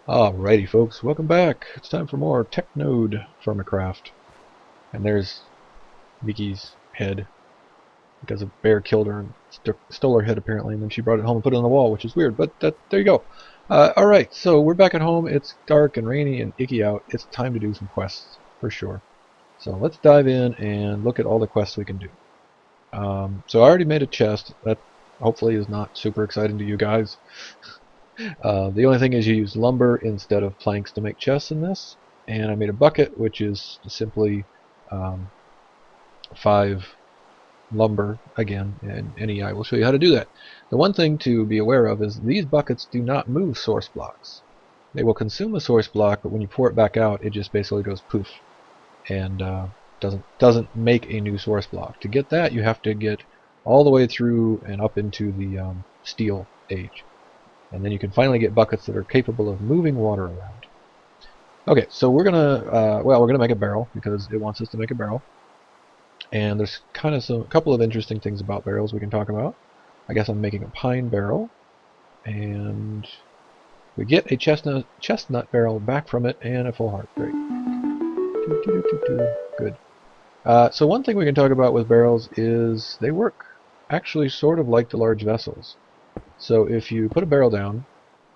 Alrighty folks, welcome back. It's time for more TechNodefirmacraft. And there's Miki's head, because a bear killed her and stole her head apparently, and then she brought it home and put it on the wall, which is weird, but there you go. Alright, so we're back at home. It's dark and rainy and icky out. It's time to do some quests, for sure. So let's dive in and look at all the quests we can do. So I already made a chest. That hopefully is not super exciting to you guys. The only thing is you use lumber instead of planks to make chests in this, and I made a bucket which is simply 5 lumber again, and NEI will show you how to do that. The one thing to be aware of is these buckets do not move source blocks. They will consume a source block, but when you pour it back out, it just basically goes poof and doesn't make a new source block. To get that, you have to get all the way through and up into the steel age. And then you can finally get buckets that are capable of moving water around. Okay, so we're gonna make a barrel because it wants us to make a barrel. And there's kind of a couple of interesting things about barrels we can talk about. I guess I'm making a pine barrel, and we get a chestnut barrel back from it and a full heart. Great. Good. So one thing we can talk about with barrels is they work actually sort of like the large vessels. So if you put a barrel down,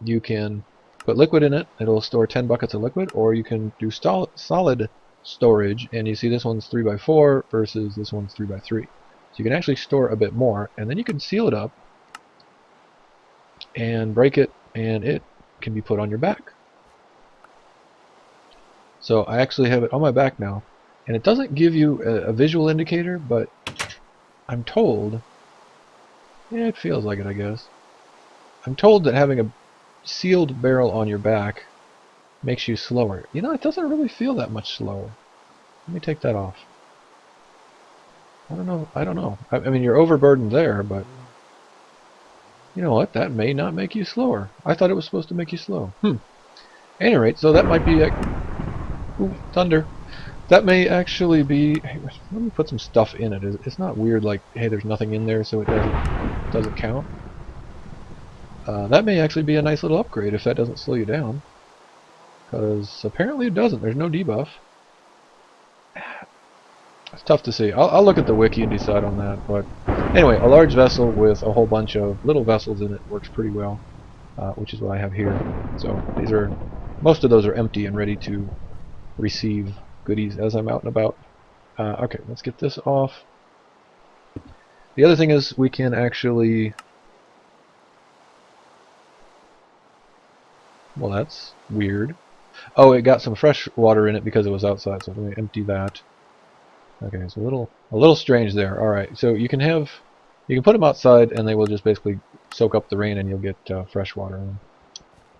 you can put liquid in it, it'll store 10 buckets of liquid, or you can do solid storage, and you see this one's 3x4 versus this one's 3x3. So you can actually store a bit more, and then you can seal it up and break it, and it can be put on your back. So I actually have it on my back now, and it doesn't give you a visual indicator, but I'm told, yeah, it feels like it, I guess. I'm told that having a sealed barrel on your back makes you slower. You know, it doesn't really feel that much slower. Let me take that off. I don't know. I mean, you're overburdened there, but you know what? That may not make you slower. I thought it was supposed to make you slow. At any rate, so that might be ooh, thunder. That may actually be. Hey, let me put some stuff in it. It's not weird like, hey, there's nothing in there, so it doesn't count. That may actually be a nice little upgrade if that doesn't slow you down. Because apparently it doesn't. There's no debuff. It's tough to see. I'll look at the wiki and decide on that. But anyway, a large vessel with a whole bunch of little vessels in it works pretty well, which is what I have here. So most of those are empty and ready to receive goodies as I'm out and about. Okay, let's get this off. The other thing is we can actually... Well, that's weird. Oh, it got some fresh water in it because it was outside, so let me empty that. Okay, it's a little strange there. Alright, so you can put them outside and they will just basically soak up the rain and you'll get fresh water in them.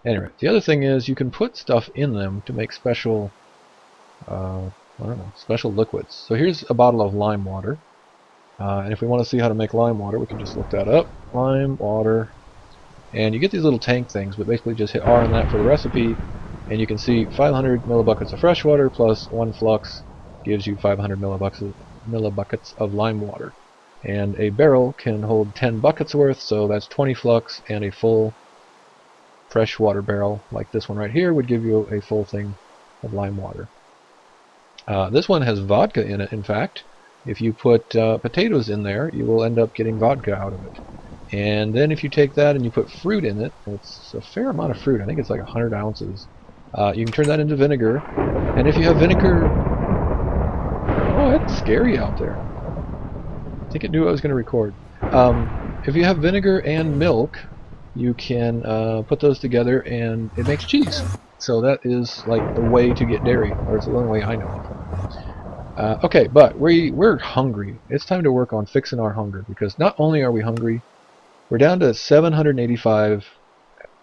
Anyway, the other thing is you can put stuff in them to make special, I don't know, special liquids. So here's a bottle of lime water. And if we want to see how to make lime water, we can just look that up. Lime water. And you get these little tank things, but basically just hit R on that for the recipe, and you can see 500 millibuckets of fresh water plus 1 flux gives you 500 millibuckets of lime water. And a barrel can hold 10 buckets worth, so that's 20 flux, and a full fresh water barrel, like this one right here, would give you a full thing of lime water. This one has vodka in it, in fact. If you put potatoes in there, you will end up getting vodka out of it. And then if you take that and you put fruit in it, it's a fair amount of fruit, I think it's like 100 ounces. You can turn that into vinegar, and if you have vinegar... Oh, it's scary out there. I think it knew I was going to record. If you have vinegar and milk, you can put those together and it makes cheese. So that is like the way to get dairy, or it's the only way I know of. Okay, but we're hungry. It's time to work on fixing our hunger, because not only are we hungry, we're down to 785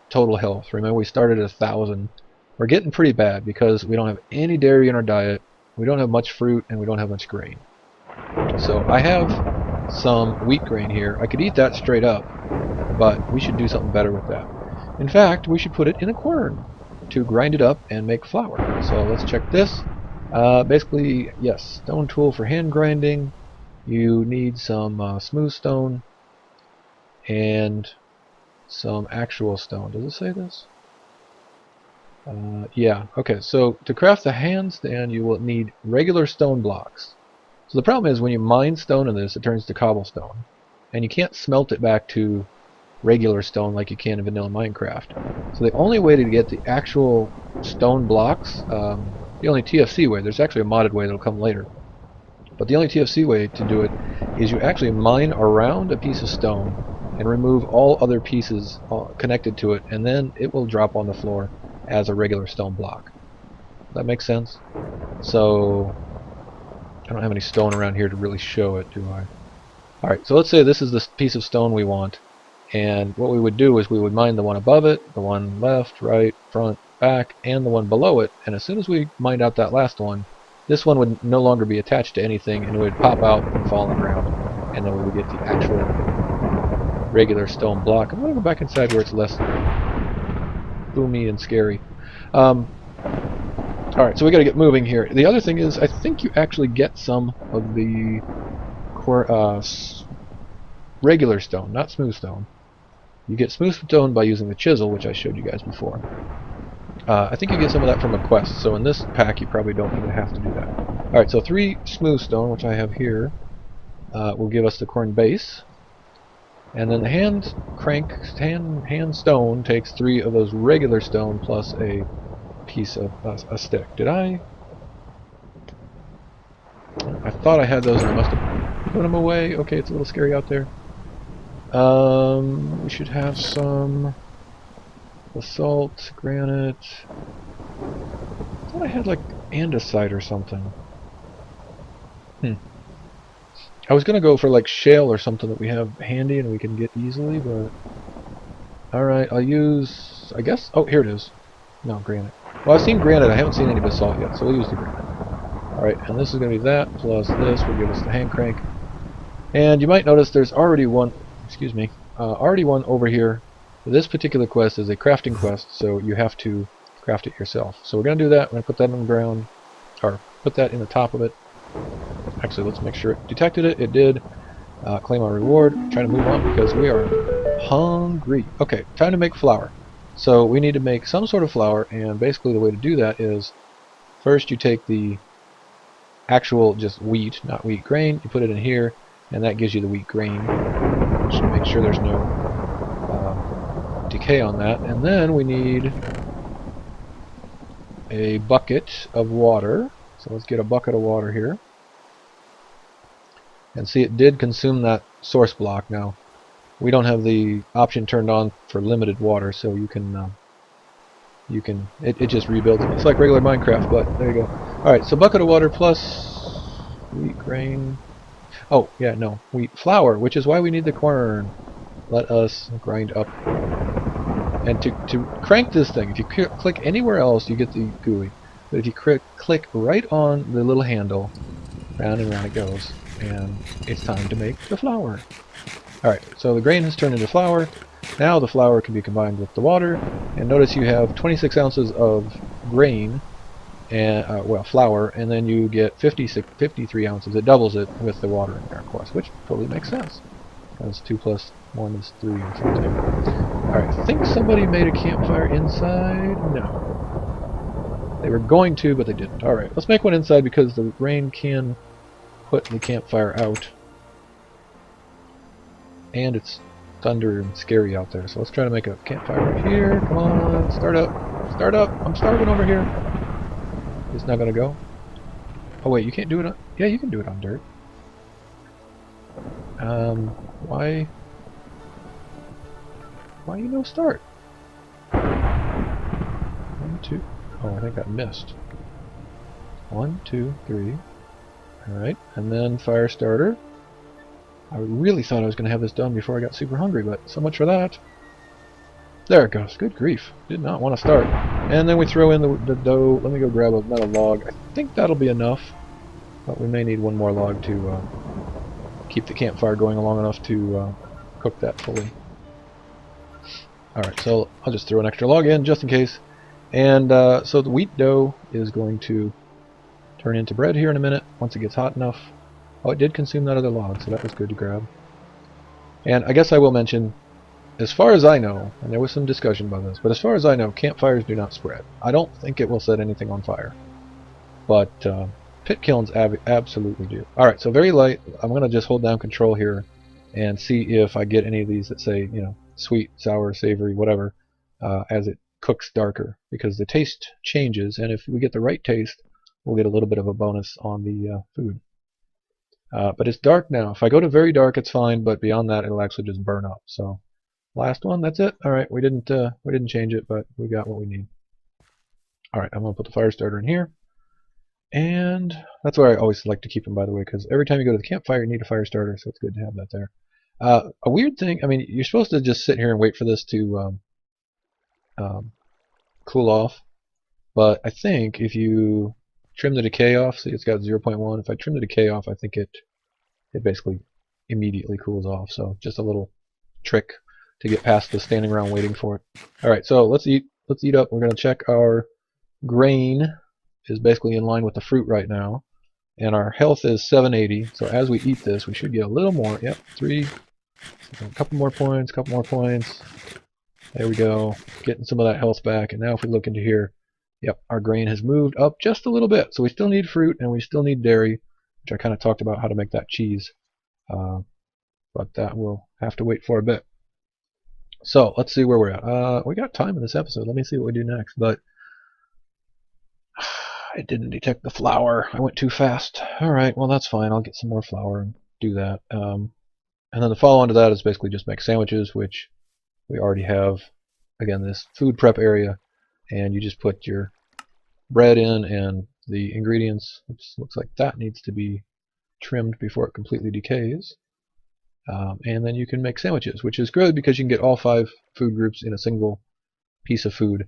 total health. Remember, we started at 1,000. We're getting pretty bad because we don't have any dairy in our diet, we don't have much fruit, and we don't have much grain. So I have some wheat grain here. I could eat that straight up, but we should do something better with that. In fact, we should put it in a quern to grind it up and make flour. So let's check this. Basically, yes, stone tool for hand grinding. You need some smooth stone and some actual stone. Does it say this? Yeah, okay, so to craft the handstand you will need regular stone blocks. So the problem is when you mine stone in this, it turns to cobblestone. And you can't smelt it back to regular stone like you can in vanilla Minecraft. So the only way to get the actual stone blocks, the only TFC way, there's actually a modded way that'll come later, but the only TFC way to do it is you actually mine around a piece of stone and remove all other pieces connected to it, and then it will drop on the floor as a regular stone block. That makes sense? So I don't have any stone around here to really show it, do I? Alright, so let's say this is the piece of stone we want, and what we would do is we would mine the one above it, the one left, right, front, back, and the one below it, and as soon as we mined out that last one, this one would no longer be attached to anything, and it would pop out and fall on the ground, and then we would get the actual regular stone block. I'm going to go back inside where it's less boomy and scary. Alright, so we got to get moving here. The other thing is, I think you actually get some of the regular stone, not smooth stone. You get smooth stone by using the chisel, which I showed you guys before. I think you get some of that from a quest, so in this pack you probably don't even have to do that. Alright, so 3 smooth stone, which I have here, will give us the corn base. And then the hand stone takes 3 of those regular stone plus a piece of a stick. Did I thought I had those and I must have put them away. Okay, it's a little scary out there. We should have some basalt, granite. I thought I had like andesite or something. I was gonna go for like shale or something that we have handy and we can get easily, but alright, I'll use, I guess, oh, here it is. No, granite. Well, I've seen granite, I haven't seen any basalt yet, so we'll use the granite. Alright, and this is going to be that, plus this will give us the hand crank. And you might notice there's already one, already one over here. This particular quest is a crafting quest, so you have to craft it yourself. So we're going to do that, we're going to put that on the ground, or put that in the top of it. Actually, let's make sure it detected it, it did. Claim our reward, try to move on because we are hungry. Okay, time to make flour. So we need to make some sort of flour, and basically the way to do that is first you take the actual just wheat, not wheat grain, you put it in here, and that gives you the wheat grain. Just to make sure there's no decay on that. And then we need a bucket of water. So let's get a bucket of water here. And see, it did consume that source block. Now, we don't have the option turned on for limited water, so you can it just rebuilds it. It's like regular Minecraft, but there you go. Alright, so bucket of water plus wheat grain. Oh, yeah, no, wheat flour, which is why we need the corn. Let us grind up. And to crank this thing, if you click anywhere else, you get the GUI. But if you click right on the little handle, round and round it goes, and it's time to make the flour. Alright, so the grain has turned into flour. Now the flour can be combined with the water, and notice you have 26 ounces of grain, and well, flour, and then you get 53 ounces. It doubles it with the water in there, of course, which totally makes sense. Because 2 plus 1 is 3 or something. Alright, I think somebody made a campfire inside. No. They were going to, but they didn't. Alright, let's make one inside because the rain can put the campfire out. And it's thunder and scary out there, so let's try to make a campfire right here. Come on, start up. Start up. I'm starving over here. It's not gonna go. Oh wait, you can't do it on... Yeah, you can do it on dirt. Why you no start? 1, 2... Oh, I think I missed. 1, 2, 3. Alright, and then fire starter. I really thought I was going to have this done before I got super hungry, but so much for that. There it goes. Good grief. Did not want to start. And then we throw in the dough. Let me go grab a metal log. I think that'll be enough, but we may need one more log to keep the campfire going long enough to cook that fully. Alright, so I'll just throw an extra log in just in case. And so the wheat dough is going to turn into bread here in a minute once it gets hot enough. Oh, it did consume that other log, so that was good to grab. And I guess I will mention, as far as I know, and there was some discussion about this, but as far as I know, campfires do not spread. I don't think it will set anything on fire, but pit kilns absolutely do. Alright, so very light. I'm going to just hold down control here and see if I get any of these that say, you know, sweet, sour, savory, whatever, as it cooks darker, because the taste changes, and if we get the right taste, we'll get a little bit of a bonus on the food. But it's dark now. If I go to very dark, it's fine, but beyond that, it'll actually just burn up. So, last one, that's it. All right, we didn't change it, but we got what we need. All right, I'm gonna put the fire starter in here, and that's where I always like to keep them, by the way, because every time you go to the campfire, you need a fire starter, so it's good to have that there. A weird thing, I mean, you're supposed to just sit here and wait for this to cool off, but I think if you trim the decay off, see it's got 0.1. If I trim the decay off, I think it basically immediately cools off. So just a little trick to get past the standing around waiting for it. All right, so let's eat. Let's eat up. We're going to check our grain is basically in line with the fruit right now, and our health is 780. So as we eat this, we should get a little more. Yep, 3. A couple more points. Couple more points. There we go. Getting some of that health back. And now if we look into here, yep, our grain has moved up just a little bit. So we still need fruit and we still need dairy, which I kind of talked about how to make that cheese. But that will have to wait for a bit. So let's see where we're at. We got time in this episode. Let me see what we do next. But it didn't detect the flour. I went too fast. All right, well that's fine. I'll get some more flour and do that. And then the follow-on to that is basically just make sandwiches, which we already have. Again, this food prep area, and you just put your bread in and the ingredients. It looks like that needs to be trimmed before it completely decays. And then you can make sandwiches, which is good because you can get all 5 food groups in a single piece of food.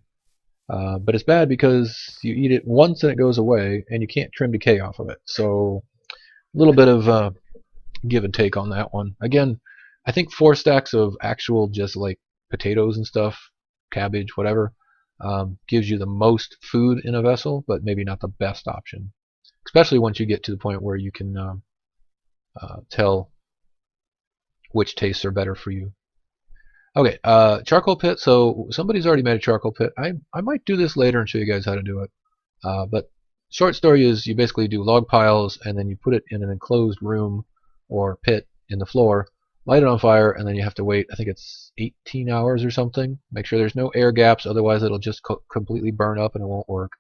But it's bad because you eat it once and it goes away, and you can't trim decay off of it. So a little bit of give and take on that one. Again, I think 4 stacks of actual just like potatoes and stuff, cabbage, whatever, gives you the most food in a vessel, but maybe not the best option. Especially once you get to the point where you can tell which tastes are better for you. Okay, charcoal pit. So somebody's already made a charcoal pit. I might do this later and show you guys how to do it. But short story is you basically do log piles and then you put it in an enclosed room or pit in the floor, light it on fire, and then you have to wait, I think it's 18 hours or something. Make sure there's no air gaps, otherwise it'll just completely burn up and it won't work.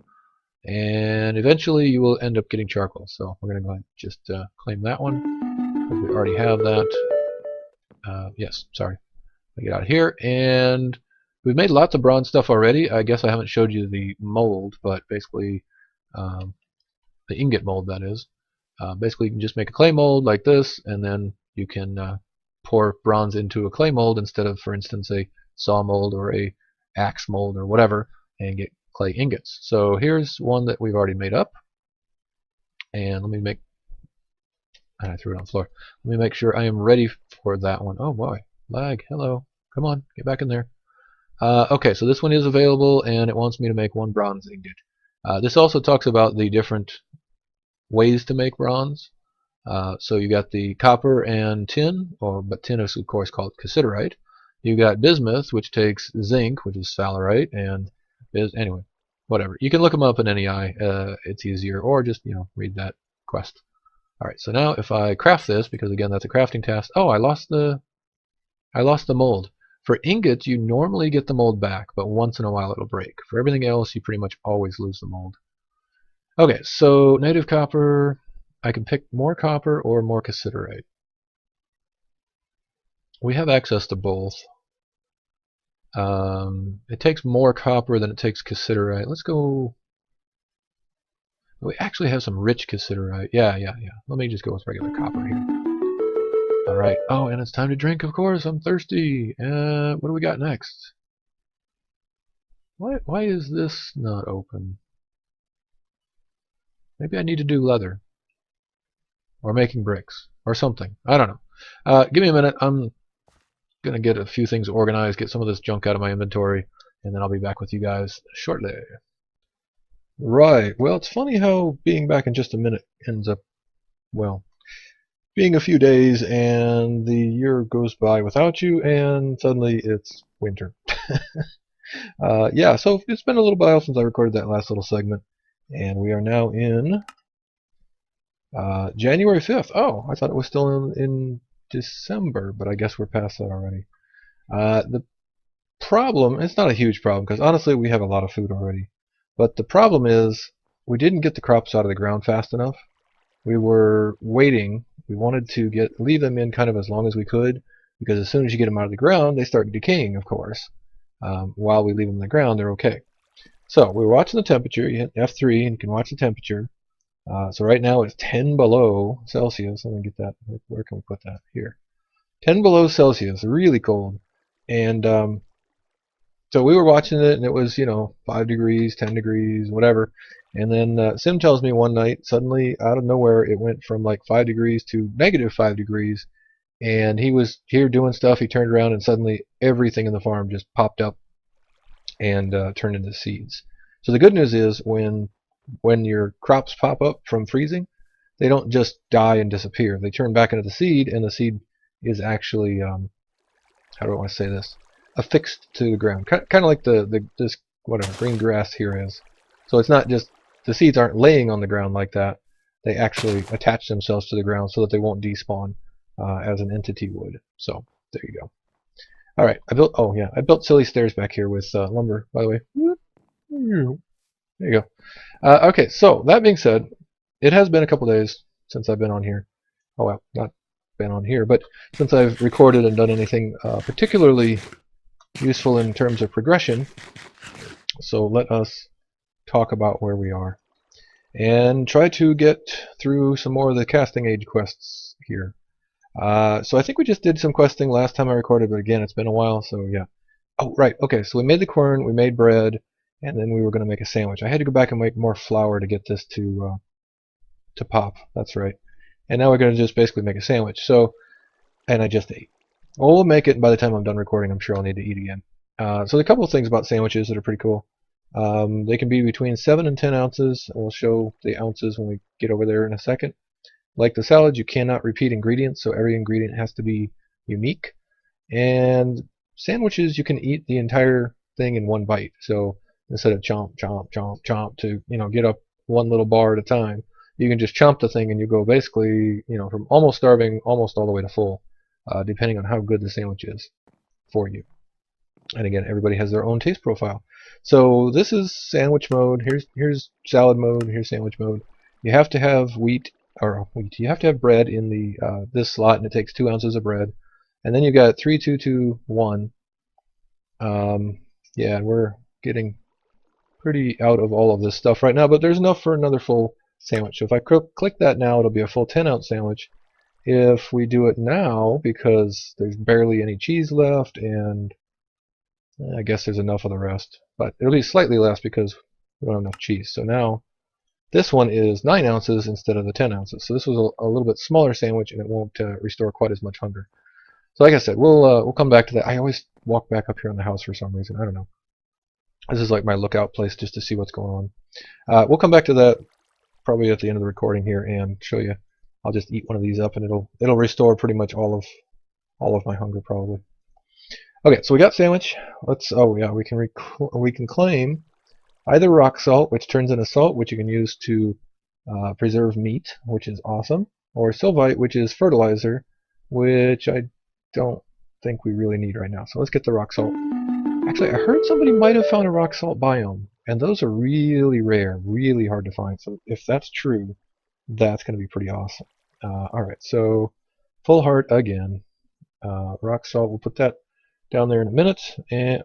And eventually you will end up getting charcoal. So we're going to go ahead and just claim that one. We already have that. Yes, sorry. I get out of here, and we've made lots of bronze stuff already. I guess I haven't showed you the mold, but basically the ingot mold, that is. Basically you can just make a clay mold like this, and then you can pour bronze into a clay mold instead of, for instance, a saw mold or a axe mold or whatever, and get clay ingots. So here's one that we've already made up, and let me make, and I threw it on the floor. Let me make sure I am ready for that one. Oh boy, lag, hello, come on, get back in there. Okay, so this one is available, and it wants me to make 1 bronze ingot. This also talks about the different ways to make bronze. So you got the copper and tin, but tin is of course called cassiterite. You got bismuth, which takes zinc, which is sphalerite, and anyway, whatever. You can look them up in NEI. It's easier, or just read that quest. All right. So now if I craft this, because again that's a crafting task. Oh, I lost the mold. For ingots, you normally get the mold back, but once in a while it'll break. For everything else, you pretty much always lose the mold. Okay, so native copper. I can pick more copper or more cassiterite. We have access to both. It takes more copper than it takes cassiterite. Let's go. We actually have some rich cassiterite. Yeah. Let me just go with regular copper here. Alright. Oh, and it's time to drink, of course. I'm thirsty. What do we got next? Why is this not open? Maybe I need to do leather. Or making bricks. Or something. I don't know. Give me a minute. I'm going to get a few things organized, get some of this junk out of my inventory, and then I'll be back with you guys shortly. Right. Well, it's funny how being back in just a minute ends up, well, being a few days and the year goes by without you and suddenly it's winter. Yeah, so it's been a little while since I recorded that last little segment, and we are now in January 5th. Oh, I thought it was still in December, but I guess we're past that already. The problem, it's not a huge problem, because honestly we have a lot of food already, but the problem is we didn't get the crops out of the ground fast enough. We were waiting. We wanted to leave them in kind of as long as we could, because as soon as you get them out of the ground, they start decaying, of course. While we leave them in the ground, they're okay. So we were watching the temperature. You hit F3 and you can watch the temperature. So right now it's 10 below Celsius. Let me get that. Where can we put that? Here. 10 below Celsius, really cold. And so we were watching it, and it was, 5 degrees, 10 degrees, whatever. And then Sim tells me one night, suddenly, out of nowhere, it went from like 5 degrees to negative 5 degrees. And he was here doing stuff. He turned around, and suddenly everything in the farm just popped up and turned into seeds. So the good news is when your crops pop up from freezing, they don't just die and disappear. They turn back into the seed, and the seed is actually, how do I want to say this, affixed to the ground, kind of like this whatever green grass here is. So it's not just, the seeds aren't laying on the ground like that. They actually attach themselves to the ground so that they won't despawn as an entity would. So there you go. All right, I built silly stairs back here with lumber, by the way. There you go. Okay, so that being said, it has been a couple days since I've been on here. Oh well, not been on here, but since I've recorded and done anything particularly useful in terms of progression. So let us talk about where we are and try to get through some more of the casting age quests here. So I think we just did some questing last time I recorded, but again, it's been a while, so yeah. Oh, right, okay, so we made the corn, we made bread, and then we were going to make a sandwich. I had to go back and make more flour to get this to pop, that's right. And now we're going to just basically make a sandwich. So, and I just ate. Well, we'll make it, and by the time I'm done recording, I'm sure I'll need to eat again. So a couple of things about sandwiches that are pretty cool. They can be between 7 and 10 ounces. We'll show the ounces when we get over there in a second. Like the salads, you cannot repeat ingredients, so every ingredient has to be unique. And sandwiches, you can eat the entire thing in one bite. So instead of chomp, chomp, chomp, chomp to get up one little bar at a time, you can just chomp the thing and you go basically from almost starving almost all the way to full, depending on how good the sandwich is for you. And again, everybody has their own taste profile. So this is sandwich mode. Here's salad mode. Here's sandwich mode. You have to have you have to have bread in the this slot, and it takes 2 ounces of bread. And then you got 3, 2, 2, 1. Yeah, we're getting pretty out of all of this stuff right now, but there's enough for another full sandwich. So if I click that now, it'll be a full 10-ounce sandwich. If we do it now, because there's barely any cheese left, and I guess there's enough of the rest, but it'll be slightly less because we don't have enough cheese. So now this one is 9 ounces instead of the 10 ounces. So this was a little bit smaller sandwich, and it won't restore quite as much hunger. So like I said, we'll come back to that. I always walk back up here in the house for some reason. I don't know. This is like my lookout place just to see what's going on. We'll come back to that probably at the end of the recording here and show you. I'll just eat one of these up, and it'll restore pretty much all of my hunger probably. Okay, so we got sandwich. We can claim either rock salt, which turns into salt, which you can use to preserve meat, which is awesome, or sylvite, which is fertilizer, which I don't think we really need right now. So let's get the rock salt. Actually, I heard somebody might have found a rock salt biome, and those are really rare, really hard to find. So if that's true, that's going to be pretty awesome. Alright, so full heart again. Rock salt, we'll put that down there in a minute. And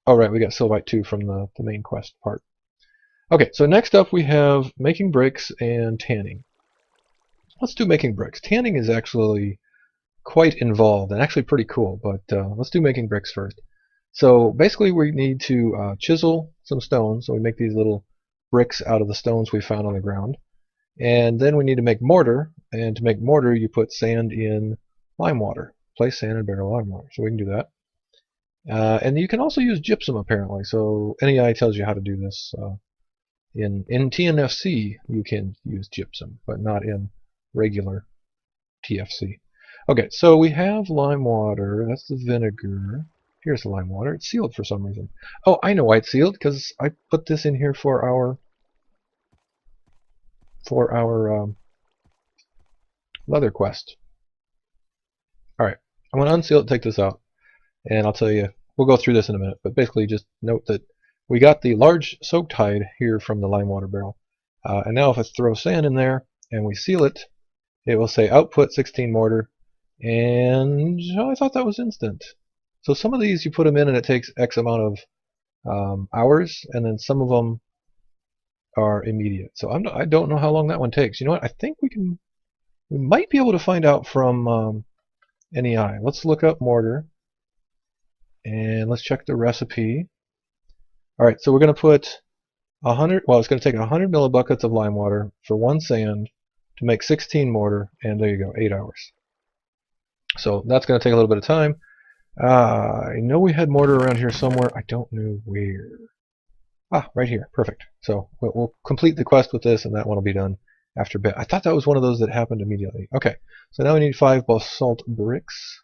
alright, we got sylvite too from the main quest part. Okay, so next up we have making bricks and tanning. Let's do making bricks. Tanning is actually quite involved and actually pretty cool, but let's do making bricks first. So basically we need to chisel some stones, so we make these little bricks out of the stones we found on the ground. And then we need to make mortar, and to make mortar you put sand in lime water. Place sand in barrel lime water, so we can do that. And you can also use gypsum apparently, so NEI tells you how to do this. In TNFC you can use gypsum, but not in regular TFC. Okay, so we have lime water. That's the vinegar. Here's the lime water. It's sealed for some reason. Oh, I know why it's sealed, because I put this in here for our leather quest. All right, I'm going to unseal it, take this out, and I'll tell you. We'll go through this in a minute, but basically just note that we got the large soaked hide here from the lime water barrel. And now if I throw sand in there and we seal it, it will say output 16 mortar. And oh, I thought that was instant. So some of these you put them in and it takes X amount of hours, and then some of them are immediate. So I don't know how long that one takes. You know what? I think we might be able to find out from NEI. Let's look up mortar and let's check the recipe. All right, so we're going to put 100. Well, it's going to take 100 millibuckets of lime water for 1 sand to make 16 mortar, and there you go, 8 hours. So that's going to take a little bit of time. I know we had mortar around here somewhere. I don't know where. Ah, right here. Perfect. So we'll complete the quest with this, and that one will be done after a bit. I thought that was one of those that happened immediately. Okay, so now we need 5 basalt bricks.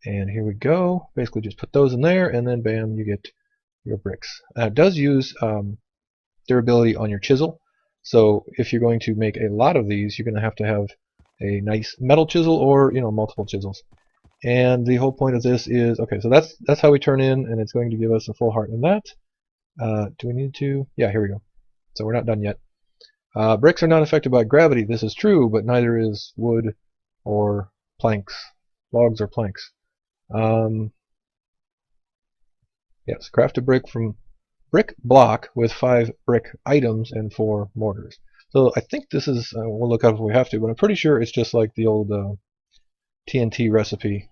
And here we go. Basically just put those in there, and then bam, you get your bricks. It does use durability on your chisel. So if you're going to make a lot of these, you're going to have a nice metal chisel, or multiple chisels. And the whole point of this is, okay, so that's how we turn in, and it's going to give us a full heart in that. Do we need to? Yeah, here we go. So we're not done yet. Bricks are not affected by gravity. This is true, but neither is wood or planks, logs or planks. Yes, craft a brick from brick block with 5 brick items and 4 mortars. So I think this is, we'll look up if we have to, but I'm pretty sure it's just like the old TNT recipe,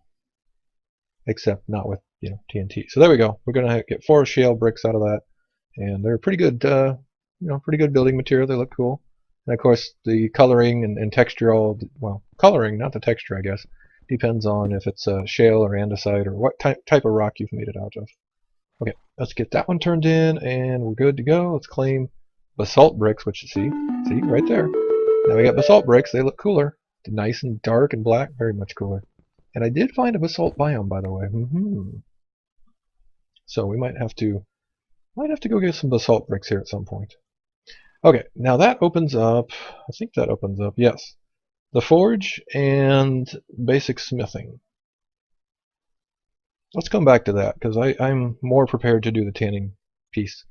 except not with TNT. So there we go. We're going to get 4 shale bricks out of that, and they're pretty good, pretty good building material. They look cool. And of course, the coloring and texture, well, coloring, not the texture, I guess, depends on if it's shale or andesite or what type of rock you've made it out of. Okay, let's get that one turned in, and we're good to go. Let's claim basalt bricks, which see right there. Now we got basalt bricks. They look cooler. They're nice and dark and black, very much cooler. And I did find a basalt biome, by the way. So we might have to go get some basalt bricks here at some point. Okay, now that opens up. I think that opens up. Yes, the forge and basic smithing. Let's come back to that, because I'm more prepared to do the tanning piece.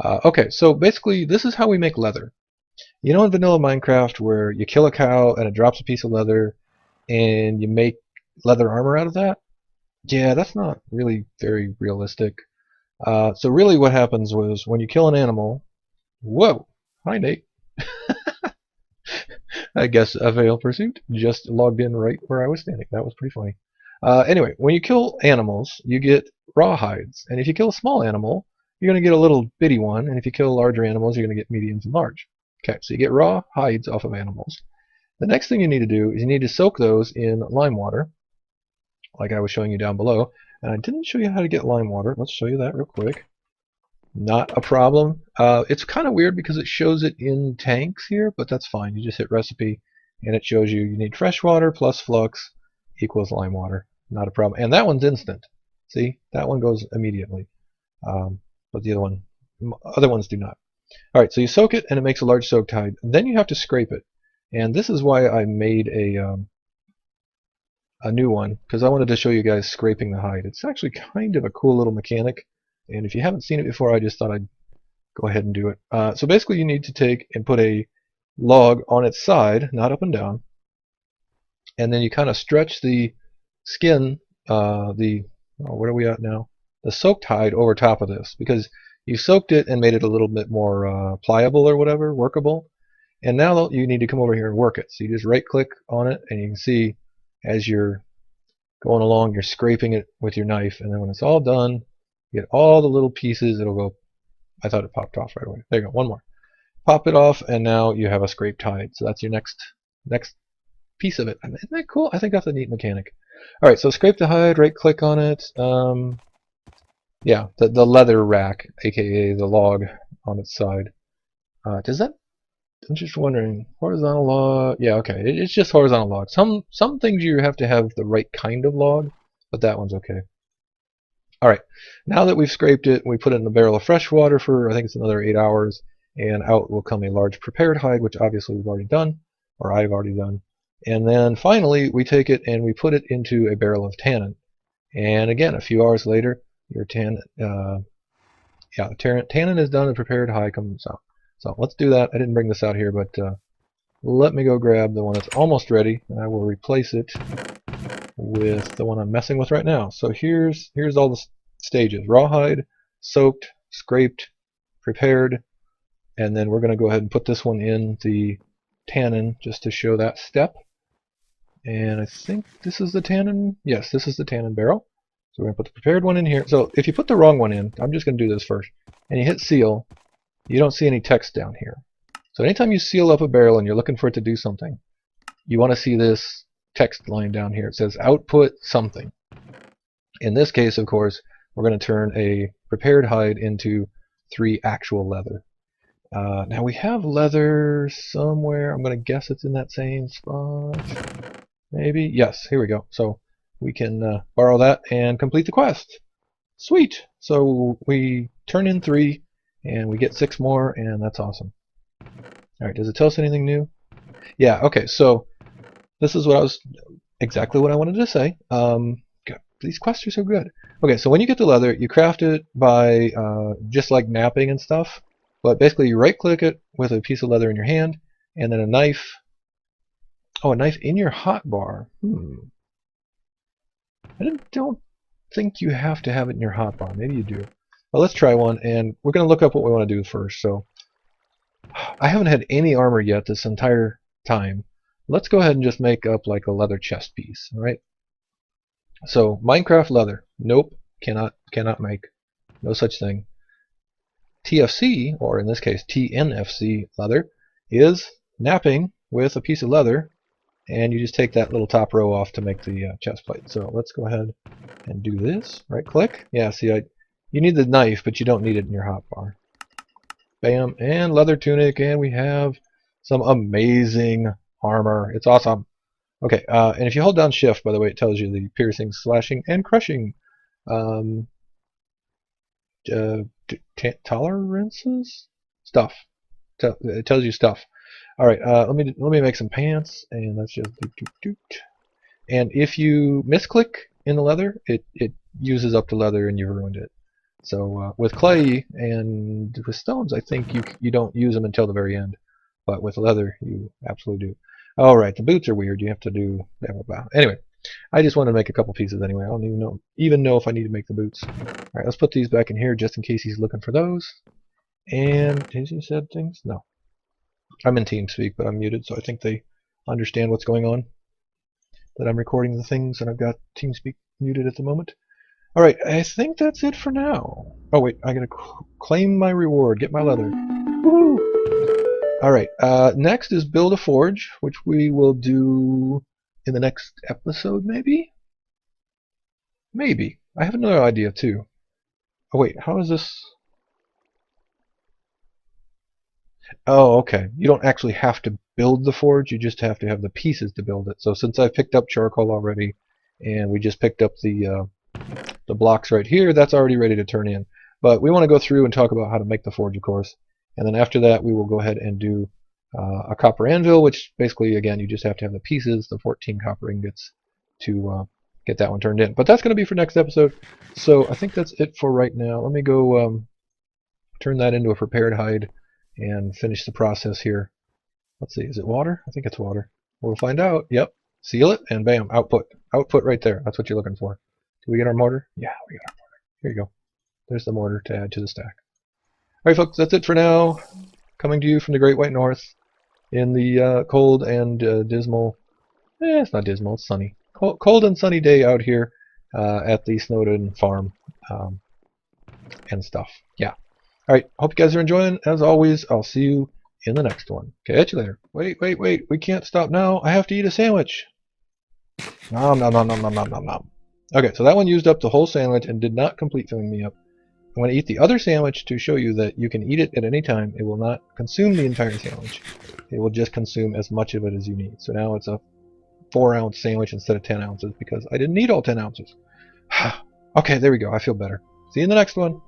Okay, so basically this is how we make leather. You know in vanilla Minecraft where you kill a cow and it drops a piece of leather and you make leather armor out of that? Yeah, that's not really very realistic. So really what happens was when you kill an animal... Whoa! Hi, Nate. I guess AvailPursuit just logged in right where I was standing. That was pretty funny. Anyway, when you kill animals, you get raw hides. And if you kill a small animal, you're going to get a little bitty one. And if you kill larger animals, you're going to get mediums and large. Okay, so you get raw hides off of animals. The next thing you need to do is you need to soak those in lime water, like I was showing you down below. And I didn't show you how to get lime water. Let's show you that real quick. Not a problem. It's kind of weird because it shows it in tanks here, but that's fine. You just hit recipe, and it shows you need fresh water plus flux equals lime water. Not a problem. And that one's instant. See, that one goes immediately. But the other ones do not. All right, so you soak it, and it makes a large soaked hide. Then you have to scrape it, and this is why I made a new one, because I wanted to show you guys scraping the hide. It's actually kind of a cool little mechanic, and if you haven't seen it before, I just thought I'd go ahead and do it. So basically, you need to take and put a log on its side, not up and down, and then you kind of stretch the skin, what are we at now? The soaked hide over top of this, because you soaked it and made it a little bit more pliable or whatever, workable. And now you need to come over here and work it. So you just right click on it, and you can see as you're going along, you're scraping it with your knife, and then when it's all done, you get all the little pieces. It'll go. I thought it popped off right away. There you go. One more. Pop it off, and now you have a scraped hide. So that's your next piece of it. Isn't that cool? I think that's a neat mechanic. All right, so scrape the hide. Right click on it. Yeah, the leather rack, aka the log on its side. Does that? I'm just wondering, horizontal log, yeah, okay, it's just horizontal log. Some things you have to have the right kind of log, but that one's okay. Alright, now that we've scraped it, we put it in a barrel of fresh water for, I think it's another 8 hours, and out will come a large prepared hide, which obviously we've already done, or I've already done. And then finally, we take it and we put it into a barrel of tannin. And again, a few hours later, your tannin is done and prepared hide comes out. So let's do that. I didn't bring this out here, but let me go grab the one that's almost ready, and I will replace it with the one I'm messing with right now. So here's all the stages: rawhide, soaked, scraped, prepared, and then we're going to go ahead and put this one in the tannin just to show that step. And I think this is the tannin. Yes, this is the tannin barrel. So we're going to put the prepared one in here. So if you put the wrong one in, I'm just going to do this first, and you hit seal, you don't see any text down here. So anytime you seal up a barrel and you're looking for it to do something, you want to see this text line down here. It says output something. In this case, of course, we're going to turn a prepared hide into 3 actual leather. Now we have leather somewhere. I'm going to guess it's in that same spot. Maybe. Yes, here we go. So we can borrow that and complete the quest. Sweet. So we turn in 3 and we get 6 more, and that's awesome. Alright, does it tell us anything new? Yeah, okay, so this is exactly what I wanted to say. God, these quests are so good. Okay, so when you get the leather, you craft it by just like napping and stuff, but basically you right click it with a piece of leather in your hand, and then a knife. Oh, a knife in your hotbar. I don't think you have to have it in your hotbar. Maybe you do. Well, let's try one, and we're going to look up what we want to do first. So I haven't had any armor yet this entire time. Let's go ahead and just make up like a leather chest piece. All right. So Minecraft leather. Nope. Cannot make. No such thing. TFC, or in this case TNFC leather, is napping with a piece of leather, and you just take that little top row off to make the chest plate. So let's go ahead and do this. Right click. Yeah, see, you need the knife, but you don't need it in your hotbar. Bam, and leather tunic, and we have some amazing armor. It's awesome. Okay, and if you hold down shift, by the way, it tells you the piercing, slashing, and crushing tolerances? Stuff. It tells you stuff. Alright, let me make some pants, and let's just and if you misclick in the leather, it uses up the leather and you've ruined it. So with clay and with stones, I think you don't use them until the very end, but with leather you absolutely do. Alright, the boots are weird. You have to do blah, blah, blah. Anyway, I just want to make a couple pieces anyway. I don't even know if I need to make the boots. Alright, let's put these back in here just in case he's looking for those. And has he said things? No. I'm in TeamSpeak, but I'm muted, so I think they understand what's going on. That I'm recording the things, and I've got TeamSpeak muted at the moment. Alright, I think that's it for now. Oh wait, I gotta claim my reward, get my leather. Woohoo! Alright, next is build a forge, which we will do in the next episode, maybe? Maybe. I have another idea too. Oh wait, how is this? Oh, okay. You don't actually have to build the forge, you just have to have the pieces to build it. So since I've picked up charcoal already, and we just picked up the blocks right here, that's already ready to turn in. But we want to go through and talk about how to make the forge, of course. And then after that, we will go ahead and do a copper anvil, which basically, again, you just have to have the pieces, the 14 copper ingots, to get that one turned in. But that's going to be for next episode. So I think that's it for right now. Let me go turn that into a prepared hide and finish the process here. Let's see, is it water? I think it's water. We'll find out. Yep. Seal it, and bam, output. Output right there. That's what you're looking for. Do we get our mortar? Yeah, we got our mortar. Here you go. There's the mortar to add to the stack. Alright folks, that's it for now. Coming to you from the Great White North in the cold and dismal, it's not dismal, it's sunny. Cold and sunny day out here at the Snowden farm and stuff. Yeah. Alright, hope you guys are enjoying. As always, I'll see you in the next one. Catch you later. Wait, we can't stop now. I have to eat a sandwich. Nom nom nom nom nom nom nom nom. Okay, so that one used up the whole sandwich and did not complete filling me up. I'm going to eat the other sandwich to show you that you can eat it at any time. It will not consume the entire sandwich. It will just consume as much of it as you need. So now it's a 4-ounce sandwich instead of 10 ounces because I didn't need all 10 ounces. Okay, there we go. I feel better. See you in the next one.